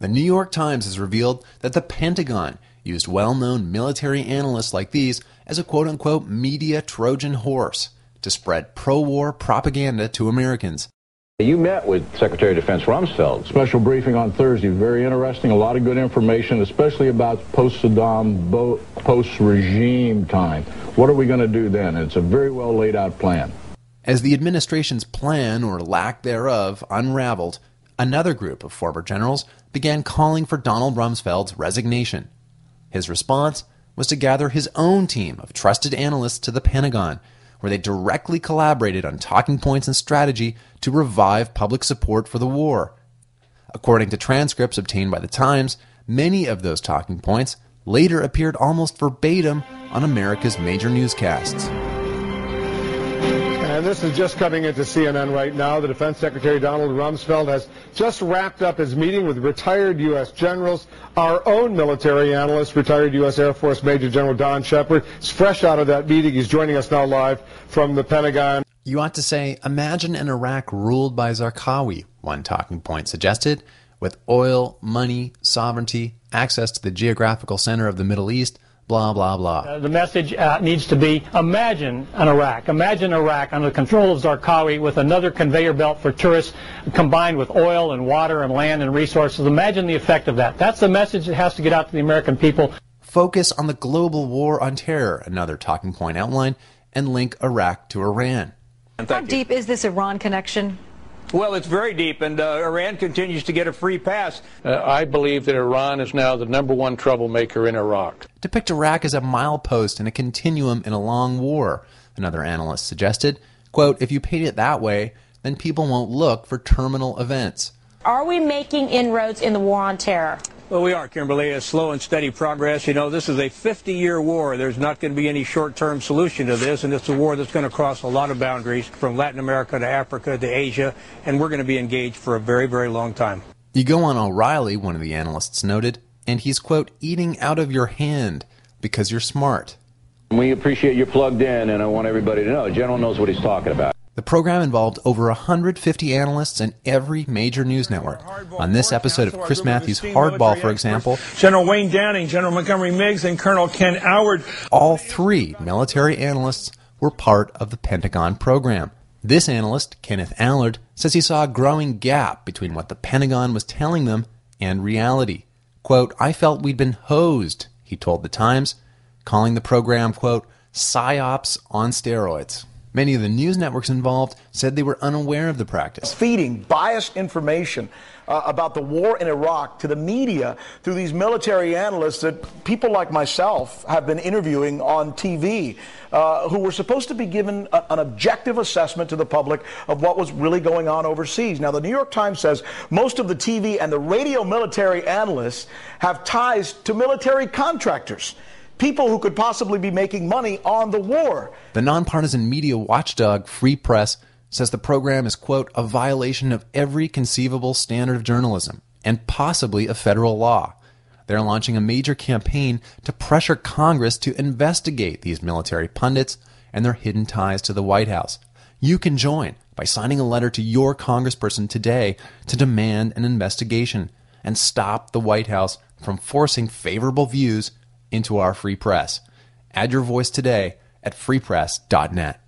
The New York Times has revealed that the Pentagon used well-known military analysts like these as a quote-unquote media Trojan horse to spread pro-war propaganda to Americans. You met with Secretary of Defense Rumsfeld. Special briefing on Thursday. Very interesting. A lot of good information, especially about post-Saddam, post-regime time. What are we going to do then? It's a very well laid out plan. As the administration's plan, or lack thereof, unraveled, another group of former generals began calling for Donald Rumsfeld's resignation. His response was to gather his own team of trusted analysts to the Pentagon, where they directly collaborated on talking points and strategy to revive public support for the war. According to transcripts obtained by the Times, many of those talking points later appeared almost verbatim on America's major newscasts. And this is just coming into CNN right now. The Defense Secretary Donald Rumsfeld has just wrapped up his meeting with retired U.S. generals. Our own military analyst, retired U.S. Air Force Major General Don Shepard, is fresh out of that meeting. He's joining us now live from the Pentagon. You ought to say, imagine an Iraq ruled by Zarqawi, one talking point suggested, with oil, money, sovereignty, access to the geographical center of the Middle East, blah, blah, blah. The message needs to be, imagine an Iraq. Imagine Iraq under the control of Zarqawi with another conveyor belt for tourists combined with oil and water and land and resources. Imagine the effect of that. That's the message that has to get out to the American people. Focus on the global war on terror, another talking point outline, and link Iraq to Iran. How deep is this Iran connection? Well, it's very deep, and Iran continues to get a free pass. I believe that Iran is now the #1 troublemaker in Iraq. Depict Iraq as a milepost in a continuum in a long war, another analyst suggested. Quote, if you paint it that way, then people won't look for terminal events. Are we making inroads in the war on terror? Well, we are, Kimberly. A slow and steady progress. You know, this is a 50-year war. There's not going to be any short-term solution to this, and it's a war that's going to cross a lot of boundaries from Latin America to Africa to Asia, and we're going to be engaged for a very, very long time. You go on O'Reilly, one of the analysts noted, and he's, quote, eating out of your hand because you're smart. We appreciate you're plugged in, and I want everybody to know, General knows what he's talking about. The program involved over 150 analysts and every major news network. On this episode of Chris Matthews' Hardball, for example, General Wayne Downing, General Montgomery Meigs, and Colonel Ken Howard. All three military analysts were part of the Pentagon program. This analyst, Kenneth Allard, says he saw a growing gap between what the Pentagon was telling them and reality. Quote, I felt we'd been hosed, he told the Times, calling the program, quote, psyops on steroids. Many of the news networks involved said they were unaware of the practice. Feeding biased information about the war in Iraq to the media through these military analysts that people like myself have been interviewing on TV, who were supposed to be given an objective assessment to the public of what was really going on overseas. Now, the New York Times says most of the TV and the radio military analysts have ties to military contractors, people who could possibly be making money on the war. The nonpartisan media watchdog Free Press says the program is, quote, a violation of every conceivable standard of journalism and possibly of federal law. They're launching a major campaign to pressure Congress to investigate these military pundits and their hidden ties to the White House. You can join by signing a letter to your congressperson today to demand an investigation and stop the White House from forcing favorable views into our free press. Add your voice today at freepress.net.